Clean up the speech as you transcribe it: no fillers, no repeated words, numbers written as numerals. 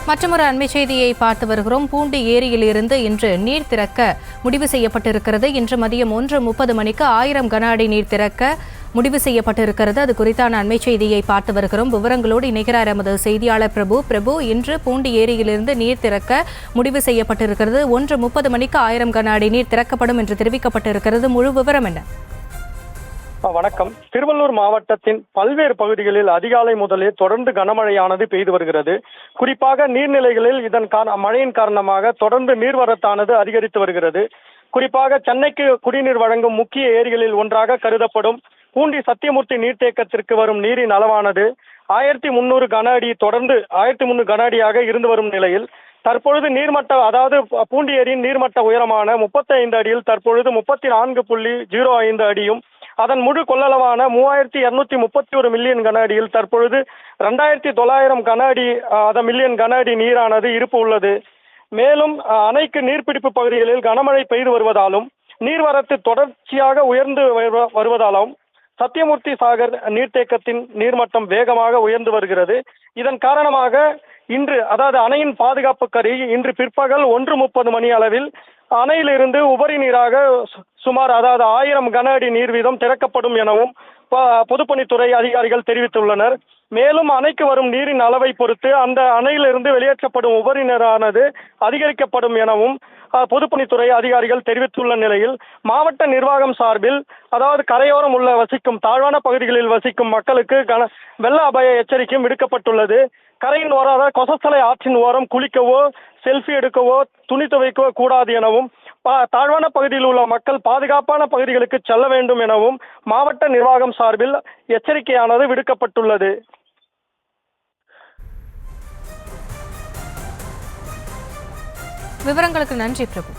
மற்றொரு அண்மை செய்தியை பார்த்து வருகிறோம். பூண்டி ஏரியிலிருந்து இன்று நீர் திறக்க முடிவு செய்யப்பட்டிருக்கிறது. இன்று மதியம் 1:30 மணிக்கு 1000 கன அடி நீர் திறக்க முடிவு செய்யப்பட்டிருக்கிறது. அது குறித்தான அண்மை செய்தியை பார்த்து வருகிறோம். விவரங்களோடு இணைகிறார் எமது செய்தியாளர் பிரபு. இன்று பூண்டி ஏரியிலிருந்து நீர் திறக்க முடிவு செய்யப்பட்டிருக்கிறது. 1:30 மணிக்கு 1000 கன அடி நீர் திறக்கப்படும் என்று தெரிவிக்கப்பட்டிருக்கிறது. முழு விவரம் என்ன? வணக்கம். திருவள்ளூர் மாவட்டத்தின் பல்வேறு பகுதிகளில் அதிகாலை முதலே தொடர்ந்து கனமழையானது பெய்து வருகிறது. குறிப்பாக நீர்நிலைகளில் இதன் மழையின் காரணமாக தொடர்ந்து நீர்வரத்தானது அதிகரித்து வருகிறது. குறிப்பாக சென்னைக்கு குடிநீர் வழங்கும் முக்கிய ஏரிகளில் ஒன்றாக கருதப்படும் பூண்டி சத்தியமூர்த்தி நீர்த்தேக்கத்திற்கு வரும் நீரின் அளவானது 1300 கன அடி தொடர்ந்து 1300 கன அடியாக இருந்து வரும் நிலையில் தற்பொழுது நீர்மட்ட பூண்டி ஏரியின் நீர்மட்ட உயரமான 35 அடியில் தற்பொழுது 34.05 அடியும் அதன் முழு கொள்ளளவான 3231 மில்லியன் கன அடியில் தற்பொழுது 2900 கன அடி மில்லியன் கன அடி நீரானது இருப்பு உள்ளது. மேலும் அணைக்கு நீர்பிடிப்பு பகுதிகளில் கனமழை பெய்து வருவதாலும் நீர்வரத்து தொடர்ச்சியாக உயர்ந்து வருவதாலும் சத்தியமூர்த்தி சாகர் நீர்த்தேக்கத்தின் நீர்மட்டம் வேகமாக உயர்ந்து வருகிறது. இதன் காரணமாக இன்று அணையின் பாதுகாப்பு கருவி இன்று பிற்பகல் 1:30 மணி அளவில் அணையிலிருந்து உபரி நீராக சுமார் 1000 கன அடி நீர் வீதம் திறக்கப்படும் எனவும் பொதுப்பணித்துறை அதிகாரிகள் தெரிவித்துள்ளனர். மேலும் அணைக்கு வரும் நீரின் அளவை பொறுத்து அந்த அணையிலிருந்து வெளியேற்றப்படும் உபரி நீரானது அதிகரிக்கப்படும் எனவும் பொதுப்பணித்துறை அதிகாரிகள் தெரிவித்துள்ள நிலையில் மாவட்ட நிர்வாகம் சார்பில் கரையோரம் வசிக்கும் தாழ்வான பகுதிகளில் வசிக்கும் மக்களுக்கு வெள்ள அபாய எச்சரிக்கையும் விடுக்கப்பட்டுள்ளது. கரையின் ஓரம் கொசஸ்தலை ஆற்றின் ஓரம் குளிக்கவோ செல்ஃபி எடுக்கவோ துணி துவைக்கவோ கூடாது எனவும் தாழ்வான பகுதியில் உள்ள மக்கள் பாதுகாப்பான பகுதிகளுக்கு செல்ல வேண்டும் எனவும் மாவட்ட நிர்வாகம் சார்பில் எச்சரிக்கையானது விடுக்கப்பட்டுள்ளது. விவரங்களுக்கு நன்றி பிரபு.